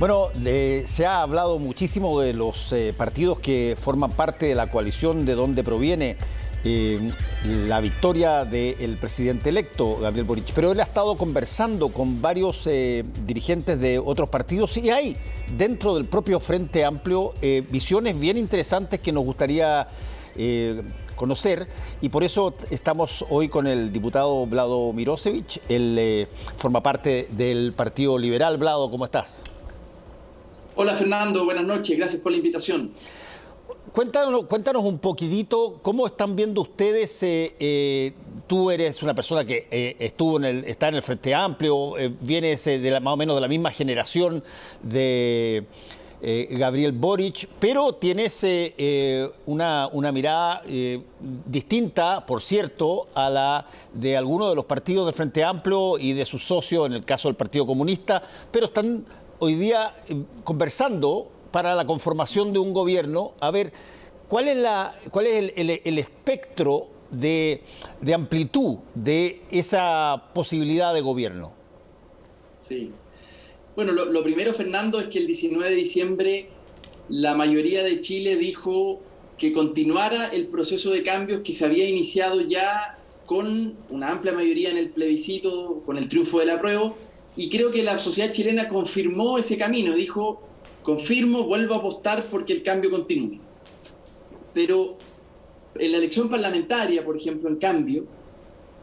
Bueno, se ha hablado muchísimo de los partidos que forman parte de la coalición de donde proviene la victoria del presidente electo, Gabriel Boric. Pero él ha estado conversando con varios dirigentes de otros partidos y hay dentro del propio Frente Amplio visiones bien interesantes que nos gustaría conocer, y por eso estamos hoy con el diputado Vlado Mirosevic. Él forma parte del Partido Liberal. Vlado, ¿cómo estás? Hola Fernando, buenas noches, gracias por la invitación. Cuéntanos un poquitito cómo están viendo ustedes. Tú eres una persona que está en el Frente Amplio, vienes más o menos de la misma generación de Gabriel Boric, pero tienes una mirada distinta, por cierto, a la de algunos de los partidos del Frente Amplio y de sus socios, en el caso del Partido Comunista, pero están hoy día conversando para la conformación de un gobierno. A ver, ¿cuál es el espectro de amplitud de esa posibilidad de gobierno? Sí. Bueno, lo primero, Fernando, es que el 19 de diciembre la mayoría de Chile dijo que continuara el proceso de cambios que se había iniciado ya con una amplia mayoría en el plebiscito, con el triunfo del apruebo, y creo que la sociedad chilena confirmó ese camino, dijo: confirmo, vuelvo a apostar porque el cambio continúe. Pero en la elección parlamentaria, por ejemplo, en cambio,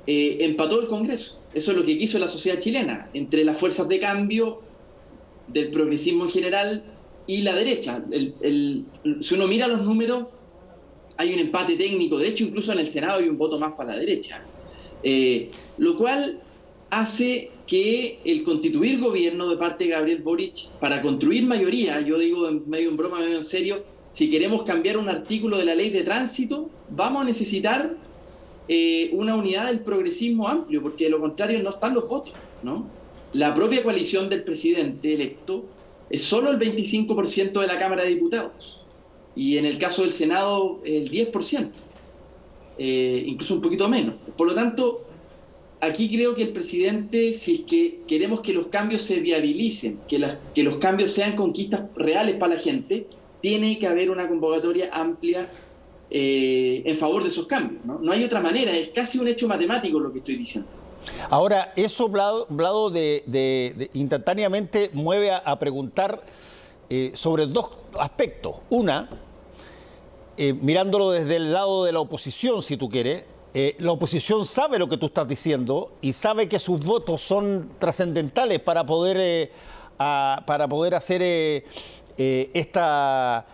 empató el Congreso. Eso es lo que quiso la sociedad chilena, entre las fuerzas de cambio, del progresismo en general y la derecha. Si uno mira los números, hay un empate técnico. De hecho, incluso en el Senado hay un voto más para la derecha. Lo cual hace que el constituir gobierno de parte de Gabriel Boric, para construir mayoría, yo digo medio en broma, medio en serio, si queremos cambiar un artículo de la ley de tránsito, vamos a necesitar una unidad del progresismo amplio, porque de lo contrario no están los votos, ¿no? La propia coalición del presidente electo es solo el 25% de la Cámara de Diputados, y en el caso del Senado el 10%, incluso un poquito menos. Por lo tanto, aquí creo que el presidente, si es que queremos que los cambios se viabilicen, que los cambios sean conquistas reales para la gente, tiene que haber una convocatoria amplia en favor de esos cambios, ¿no? No hay otra manera, es casi un hecho matemático lo que estoy diciendo. Ahora, eso, Vlado, instantáneamente mueve a preguntar sobre dos aspectos. Una, mirándolo desde el lado de la oposición, si tú quieres. La oposición sabe lo que tú estás diciendo y sabe que sus votos son trascendentales para poder hacer esta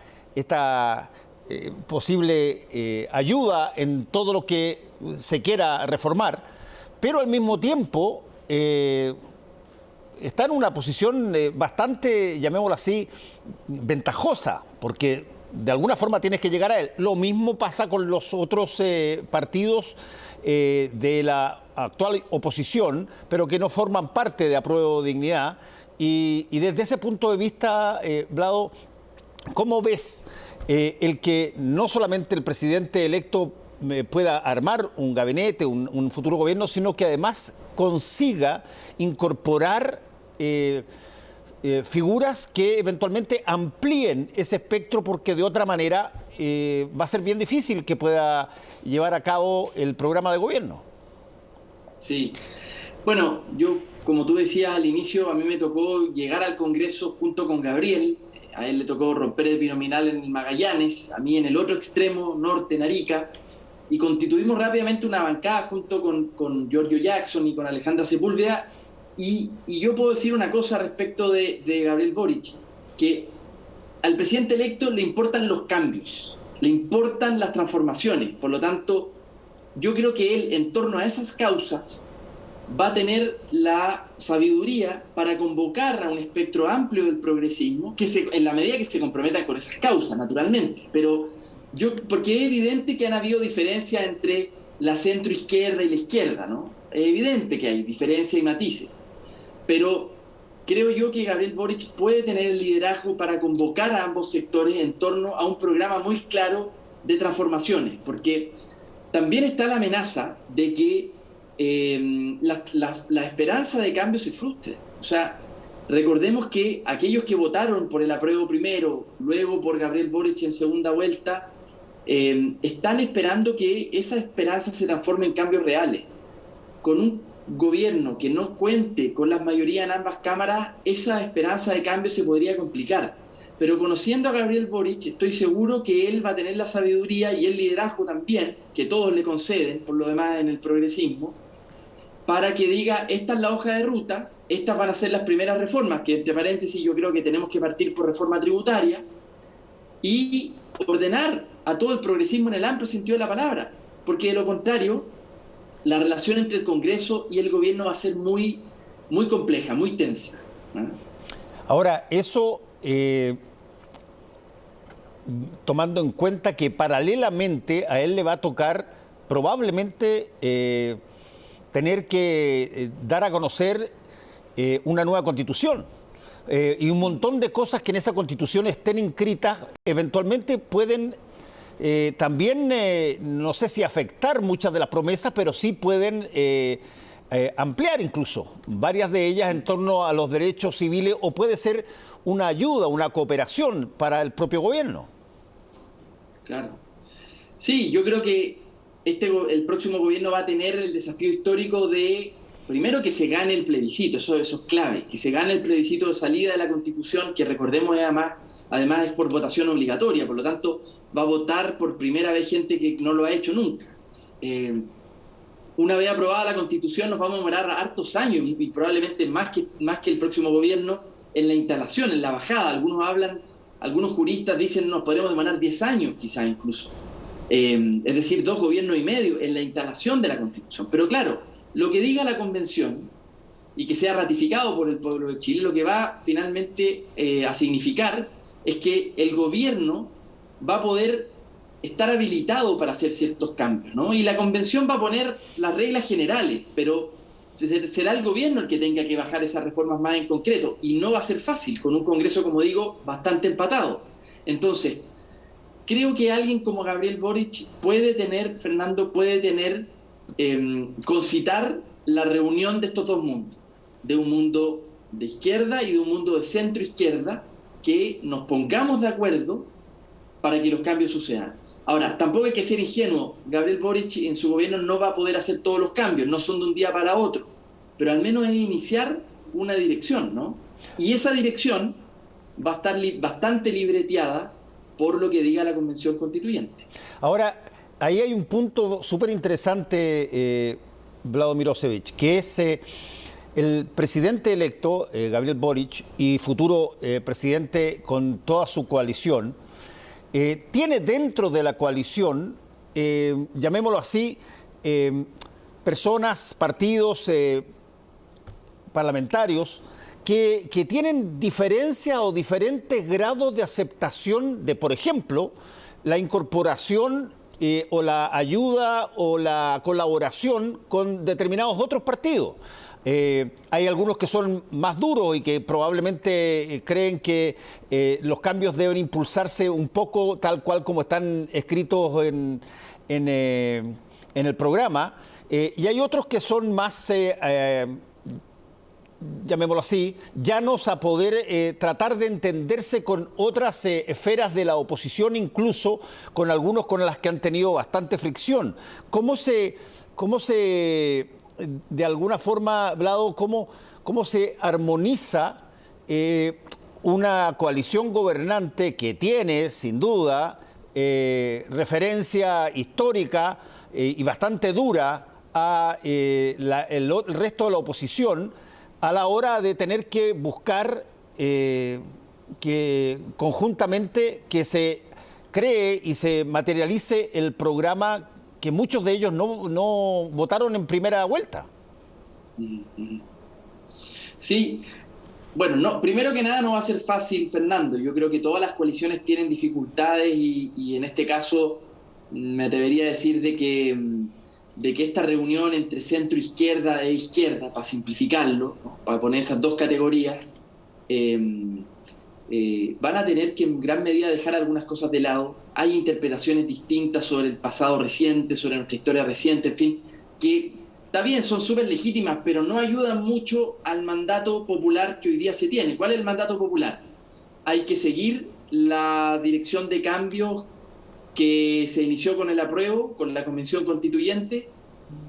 posible ayuda en todo lo que se quiera reformar, pero al mismo tiempo está en una posición bastante, llamémoslo así, ventajosa, porque de alguna forma tienes que llegar a él. Lo mismo pasa con los otros partidos de la actual oposición, pero que no forman parte de Apruebo Dignidad. Y desde ese punto de vista, Vlado, ¿cómo ves el que no solamente el presidente electo pueda armar un gabinete, un futuro gobierno, sino que además consiga incorporar figuras que eventualmente amplíen ese espectro, porque de otra manera va a ser bien difícil que pueda llevar a cabo el programa de gobierno? Sí. Bueno, yo, como tú decías al inicio, a mí me tocó llegar al Congreso junto con Gabriel. A él le tocó romper el binominal en el Magallanes, a mí en el otro extremo norte, en Arica, y constituimos rápidamente una bancada junto con Giorgio Jackson y con Alejandra Sepúlveda. Y yo puedo decir una cosa respecto de Gabriel Boric, que al presidente electo le importan los cambios, le importan las transformaciones. Por lo tanto, yo creo que él, en torno a esas causas, va a tener la sabiduría para convocar a un espectro amplio del progresismo, en la medida que se comprometan con esas causas, naturalmente. Pero porque es evidente que han habido diferencias entre la centroizquierda y la izquierda, ¿no? Es evidente que hay diferencias y matices. Pero creo yo que Gabriel Boric puede tener el liderazgo para convocar a ambos sectores en torno a un programa muy claro de transformaciones, porque también está la amenaza de que la esperanza de cambio se frustre. O sea, Recordemos que aquellos que votaron por el apruebo primero, luego por Gabriel Boric en segunda vuelta, están esperando que esa esperanza se transforme en cambios reales. Con un gobierno que no cuente con la mayoría en ambas cámaras, esa esperanza de cambio se podría complicar. Pero conociendo a Gabriel Boric, estoy seguro que él va a tener la sabiduría y el liderazgo también, que todos le conceden, por lo demás, en el progresismo, para que diga, esta es la hoja de ruta, estas van a ser las primeras reformas, que entre paréntesis yo creo que tenemos que partir por reforma tributaria, y ordenar a todo el progresismo en el amplio sentido de la palabra, porque de lo contrario, la relación entre el Congreso y el gobierno va a ser muy, muy compleja, muy tensa, ¿no? Ahora, eso tomando en cuenta que paralelamente a él le va a tocar probablemente tener que dar a conocer una nueva constitución. Y un montón de cosas que en esa constitución estén inscritas eventualmente pueden también, no sé si afectar muchas de las promesas, pero sí pueden ampliar incluso varias de ellas en torno a los derechos civiles, o puede ser una ayuda, una cooperación para el propio gobierno. Claro. Sí, yo creo que el próximo gobierno va a tener el desafío histórico de, primero, que se gane el plebiscito, eso es clave, que se gane el plebiscito de salida de la Constitución, que recordemos además es por votación obligatoria, por lo tanto va a votar por primera vez gente que no lo ha hecho nunca. Una vez aprobada la Constitución nos vamos a demorar hartos años y probablemente más que el próximo gobierno en la instalación, en la bajada. Algunos juristas dicen nos podremos demorar 10 años quizás incluso. Es decir, 2 gobiernos y medio en la instalación de la Constitución. Pero claro, lo que diga la Convención y que sea ratificado por el pueblo de Chile, lo que va finalmente a significar es que el gobierno va a poder estar habilitado para hacer ciertos cambios, ¿no? Y la Convención va a poner las reglas generales, pero será el gobierno el que tenga que bajar esas reformas más en concreto, y no va a ser fácil, con un Congreso, como digo, bastante empatado. Entonces, creo que alguien como Gabriel Boric Fernando, concitar la reunión de estos dos mundos, de un mundo de izquierda y de un mundo de centro izquierda, que nos pongamos de acuerdo para que los cambios sucedan. Ahora, tampoco hay que ser ingenuo. Gabriel Boric en su gobierno no va a poder hacer todos los cambios, no son de un día para otro, pero al menos es iniciar una dirección, ¿no? Y esa dirección va a estar bastante libreteada por lo que diga la Convención Constituyente. Ahora, ahí hay un punto súper interesante, Vlado Milošević, que es el presidente electo, Gabriel Boric, y futuro presidente con toda su coalición, tiene dentro de la coalición, llamémoslo así, personas, partidos parlamentarios que tienen diferencia o diferentes grados de aceptación de, por ejemplo, la incorporación o la ayuda o la colaboración con determinados otros partidos. Hay algunos que son más duros y que probablemente creen que los cambios deben impulsarse un poco tal cual como están escritos en el programa. Y hay otros que son más, llamémoslo así, llanos a poder tratar de entenderse con otras esferas de la oposición, incluso con algunos con las que han tenido bastante fricción. ¿Cómo se de alguna forma, Vlado, cómo se armoniza una coalición gobernante que tiene, sin duda, referencia histórica y bastante dura a el resto de la oposición, a la hora de tener que buscar que conjuntamente que se cree y se materialice el programa que muchos de ellos no votaron en primera vuelta? Sí, bueno, primero que nada no va a ser fácil, Fernando. Yo creo que todas las coaliciones tienen dificultades y en este caso me atrevería a decir de que esta reunión entre centro izquierda e izquierda, para simplificarlo, ¿no?, para poner esas dos categorías, van a tener que en gran medida dejar algunas cosas de lado. Hay interpretaciones distintas sobre el pasado reciente, sobre nuestra historia reciente, en fin, que está bien, son súper legítimas, pero no ayudan mucho al mandato popular que hoy día se tiene. ¿Cuál es el mandato popular? Hay que seguir la dirección de cambios que se inició con el apruebo, con la Convención Constituyente,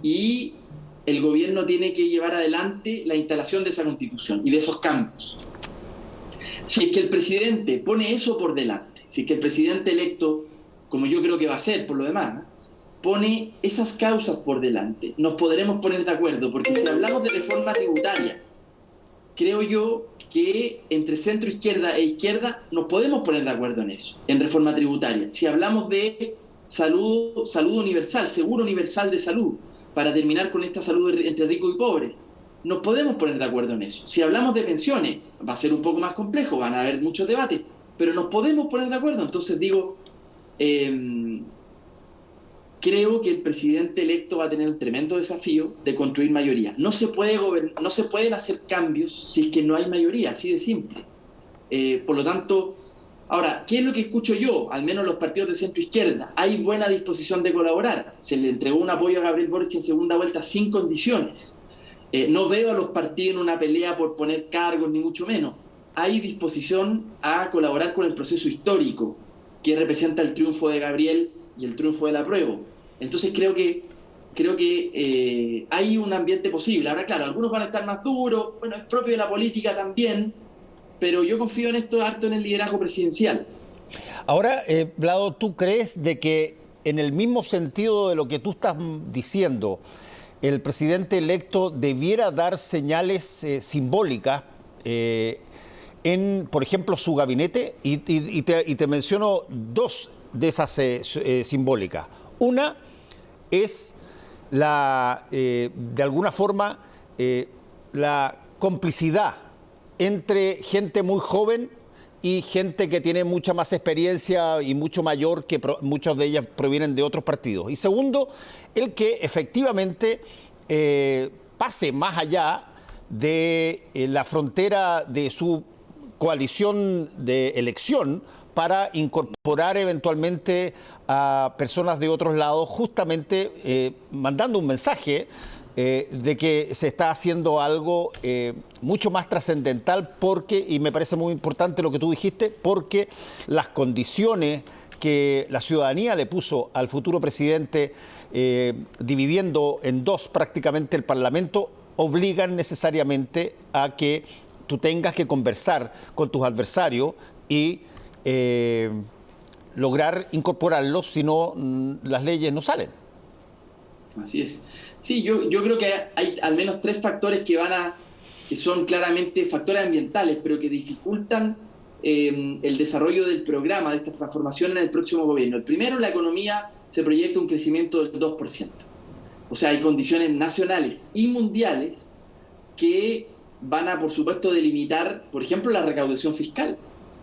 y el gobierno tiene que llevar adelante la instalación de esa Constitución y de esos cambios. Si es que el presidente pone eso por delante, si es que el presidente electo, como yo creo que va a ser por lo demás, pone esas causas por delante, nos podremos poner de acuerdo, porque si hablamos de reforma tributaria, creo yo que entre centro izquierda e izquierda nos podemos poner de acuerdo en eso, en reforma tributaria. Si hablamos de salud universal, seguro universal de salud, para terminar con esta salud entre ricos y pobres, nos podemos poner de acuerdo en eso. Si hablamos de pensiones, va a ser un poco más complejo, van a haber muchos debates, pero nos podemos poner de acuerdo. Entonces digo, creo que el presidente electo va a tener un tremendo desafío de construir mayoría. No se pueden hacer cambios si es que no hay mayoría, así de simple. Por lo tanto, ahora, ¿qué es lo que escucho yo? Al menos los partidos de centro izquierda. Hay buena disposición de colaborar. Se le entregó un apoyo a Gabriel Boric en segunda vuelta sin condiciones. No veo a los partidos en una pelea por poner cargos, ni mucho menos. Hay disposición a colaborar con el proceso histórico que representa el triunfo de Gabriel y el triunfo del apruebo. Entonces creo que hay un ambiente posible. Ahora, claro, algunos van a estar más duros, bueno, es propio de la política también, pero yo confío en esto harto en el liderazgo presidencial. Ahora, Vlado, ¿tú crees de que en el mismo sentido de lo que tú estás diciendo, el presidente electo debiera dar señales simbólicas en, por ejemplo, su gabinete? Y te menciono dos de esas simbólicas. Una es de alguna forma, la complicidad entre gente muy joven y gente que tiene mucha más experiencia y mucho mayor, que muchas de ellas provienen de otros partidos. Y segundo, el que efectivamente pase más allá de la frontera de su coalición de elección para incorporar eventualmente a personas de otros lados, justamente mandando un mensaje de que se está haciendo algo mucho más trascendental porque, y me parece muy importante lo que tú dijiste, porque las condiciones que la ciudadanía le puso al futuro presidente, dividiendo en dos prácticamente el Parlamento, obligan necesariamente a que tú tengas que conversar con tus adversarios y lograr incorporarlos, si no las leyes no salen. Así es. Sí, yo creo que hay al menos tres factores que son claramente factores ambientales, pero que dificultan el desarrollo del programa de esta transformación en el próximo gobierno. El primero, la economía se proyecta un crecimiento del 2%. O sea, hay condiciones nacionales y mundiales que van a, por supuesto, delimitar, por ejemplo, la recaudación fiscal.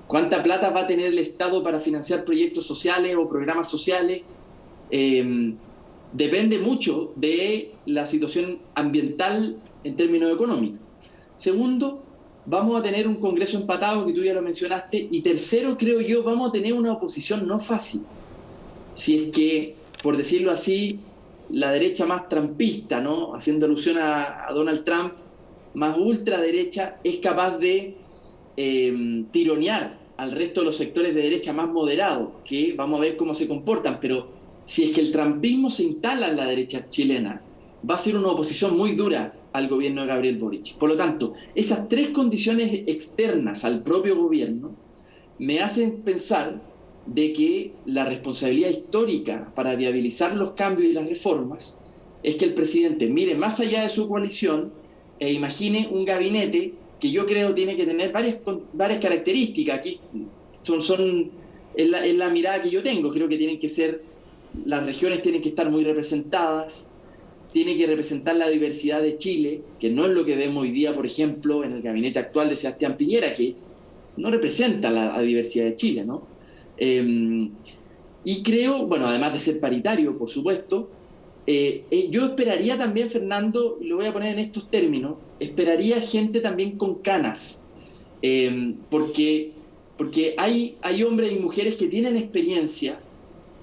¿Cuánta plata va a tener el Estado para financiar proyectos sociales o programas sociales? Depende mucho de la situación ambiental en términos económicos. Segundo, vamos a tener un Congreso empatado, que tú ya lo mencionaste. Y tercero, creo yo, vamos a tener una oposición no fácil. Si es que, por decirlo así, la derecha más trumpista, ¿no?, haciendo alusión a Donald Trump, más ultraderecha, es capaz de tironear al resto de los sectores de derecha más moderados, que vamos a ver cómo se comportan, pero si es que el trumpismo se instala en la derecha chilena, va a ser una oposición muy dura al gobierno de Gabriel Boric. Por lo tanto, esas tres condiciones externas al propio gobierno me hacen pensar de que la responsabilidad histórica para viabilizar los cambios y las reformas es que el presidente mire más allá de su coalición e imagine un gabinete que yo creo tiene que tener varias características. Aquí es la mirada que yo tengo. Creo que tienen que ser, las regiones tienen que estar muy representadas, tiene que representar la diversidad de Chile, que no es lo que vemos hoy día, por ejemplo, en el gabinete actual de Sebastián Piñera, que no representa la diversidad de Chile, ¿no? Y creo, bueno, además de ser paritario, por supuesto, yo esperaría también, Fernando, y lo voy a poner en estos términos, esperaría gente también con canas, porque hay hombres y mujeres que tienen experiencia,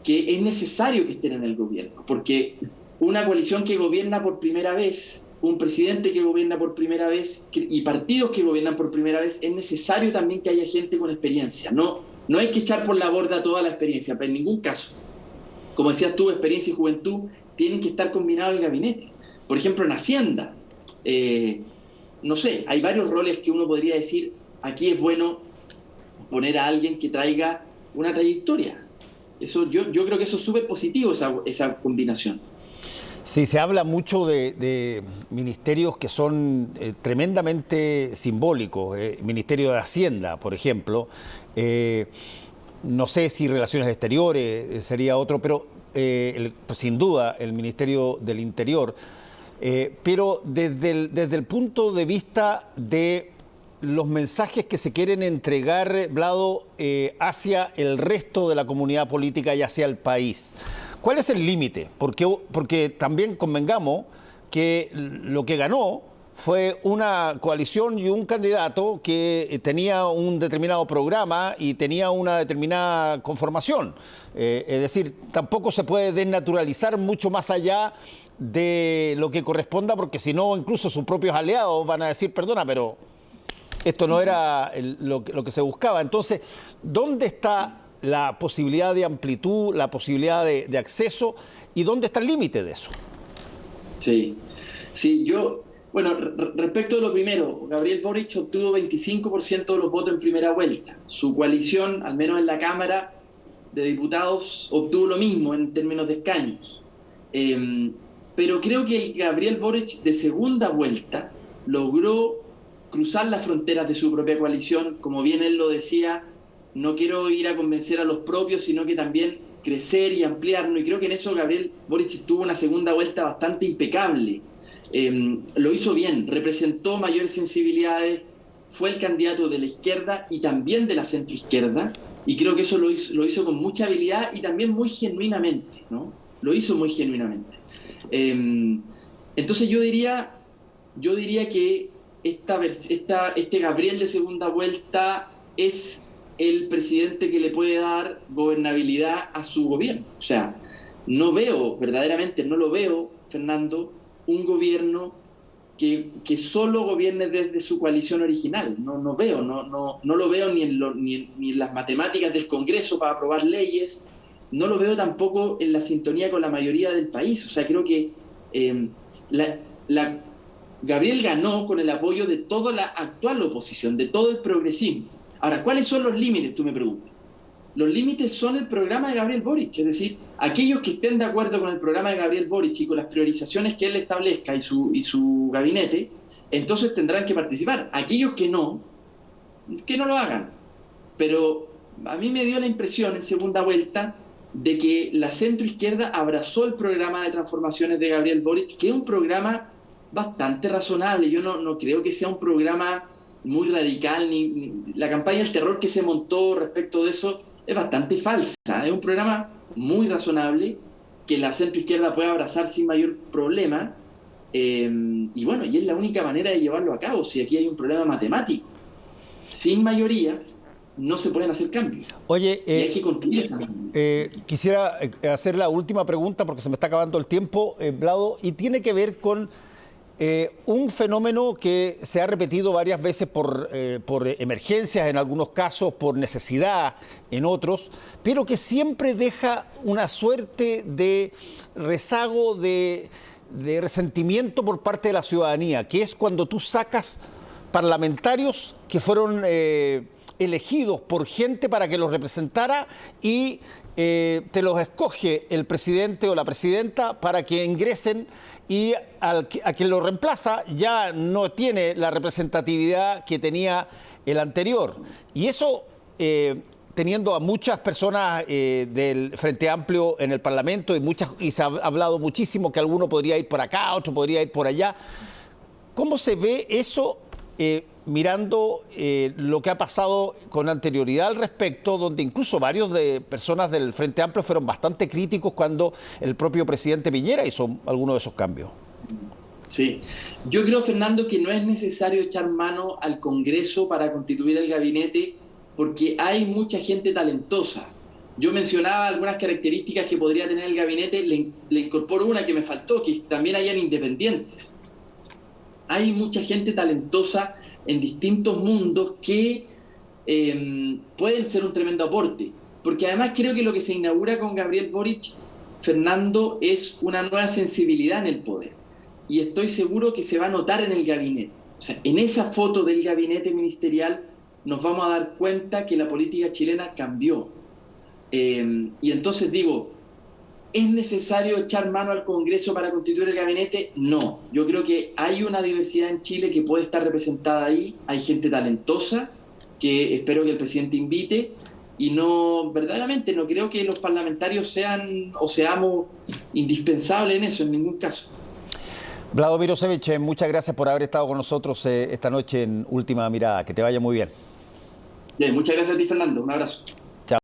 que es necesario que estén en el gobierno, porque una coalición que gobierna por primera vez, un presidente que gobierna por primera vez y partidos que gobiernan por primera vez, es necesario también que haya gente con experiencia. No hay que echar por la borda toda la experiencia, pero en ningún caso. Como decías tú, experiencia y juventud tienen que estar combinados en el gabinete. Por ejemplo, en Hacienda, no sé, hay varios roles que uno podría decir, aquí es bueno poner a alguien que traiga una trayectoria. Eso, yo creo que eso es súper positivo, esa combinación. Sí, se habla mucho de ministerios que son tremendamente simbólicos. Ministerio de Hacienda, por ejemplo. No sé si Relaciones Exteriores sería otro, pero pues sin duda el Ministerio del Interior. Pero desde el punto de vista de los mensajes que se quieren entregar, Vlado, hacia el resto de la comunidad política y hacia el país. ¿Cuál es el límite? Porque también convengamos que lo que ganó fue una coalición y un candidato que tenía un determinado programa y tenía una determinada conformación. Es decir, tampoco se puede desnaturalizar mucho más allá de lo que corresponda, porque si no, incluso sus propios aliados van a decir, perdona, pero esto no era lo que se buscaba. Entonces, ¿dónde está la posibilidad de amplitud, la posibilidad de acceso y dónde está el límite de eso? Sí, bueno, respecto de lo primero, Gabriel Boric obtuvo 25% de los votos en primera vuelta. Su coalición, al menos en la Cámara de Diputados, obtuvo lo mismo en términos de escaños. Pero creo que el Gabriel Boric de segunda vuelta logró cruzar las fronteras de su propia coalición, como bien él lo decía, no quiero ir a convencer a los propios, sino que también crecer y ampliarnos, y creo que en eso Gabriel Boric tuvo una segunda vuelta bastante impecable. Lo hizo bien, representó mayores sensibilidades, fue el candidato de la izquierda y también de la centroizquierda, y creo que eso lo hizo con mucha habilidad y también muy genuinamente, ¿no? Lo hizo muy genuinamente. Entonces yo diría que este Gabriel de segunda vuelta es el presidente que le puede dar gobernabilidad a su gobierno. O sea, verdaderamente no lo veo, Fernando, un gobierno que solo gobierne desde su coalición original. No lo veo ni en las matemáticas del Congreso para aprobar leyes, no lo veo tampoco en la sintonía con la mayoría del país. O sea, creo que Gabriel ganó con el apoyo de toda la actual oposición, de todo el progresismo. Ahora, ¿cuáles son los límites? Tú me preguntas. Los límites son el programa de Gabriel Boric, es decir, aquellos que estén de acuerdo con el programa de Gabriel Boric y con las priorizaciones que él establezca y su gabinete, entonces tendrán que participar. Aquellos que no lo hagan. Pero a mí me dio la impresión en segunda vuelta de que la centroizquierda abrazó el programa de transformaciones de Gabriel Boric, que es un programa bastante razonable. Yo no creo que sea un programa muy radical, ni la campaña del terror que se montó respecto de eso es bastante falsa. Es un programa muy razonable que la centroizquierda puede abrazar sin mayor problema, y bueno, y es la única manera de llevarlo a cabo. Si aquí hay un problema matemático, sin mayorías no se pueden hacer cambios. Oye, y hay que construir esa quisiera hacer la última pregunta porque se me está acabando el tiempo, Vlado, y tiene que ver con un fenómeno que se ha repetido varias veces por emergencias en algunos casos, por necesidad en otros, pero que siempre deja una suerte de rezago, de resentimiento por parte de la ciudadanía, que es cuando tú sacas parlamentarios que fueron elegidos por gente para que los representara y te los escoge el presidente o la presidenta para que ingresen, y a quien lo reemplaza ya no tiene la representatividad que tenía el anterior. Y eso, teniendo a muchas personas del Frente Amplio en el Parlamento, y se ha hablado muchísimo que alguno podría ir por acá, otro podría ir por allá. ¿Cómo se ve eso mirando lo que ha pasado con anterioridad al respecto, donde incluso varios de personas del Frente Amplio fueron bastante críticos cuando el propio presidente Piñera hizo algunos de esos cambios? Sí, yo creo, Fernando, que no es necesario echar mano al Congreso para constituir el gabinete, porque hay mucha gente talentosa. Yo mencionaba algunas características que podría tener el gabinete, le incorporo una que me faltó, que también hayan independientes. Hay mucha gente talentosa en distintos mundos que pueden ser un tremendo aporte, porque además creo que lo que se inaugura con Gabriel Boric, Fernando, es una nueva sensibilidad en el poder, y estoy seguro que se va a notar en el gabinete. O sea, en esa foto del gabinete ministerial nos vamos a dar cuenta que la política chilena cambió. Y entonces digo, ¿es necesario echar mano al Congreso para constituir el gabinete? No. Yo creo que hay una diversidad en Chile que puede estar representada ahí. Hay gente talentosa que espero que el presidente invite. Y no, verdaderamente, no creo que los parlamentarios sean o seamos indispensables en eso, en ningún caso. Vlado Mirosevich, muchas gracias por haber estado con nosotros esta noche en Última Mirada. Que te vaya muy bien. Bien, muchas gracias a ti, Fernando. Un abrazo.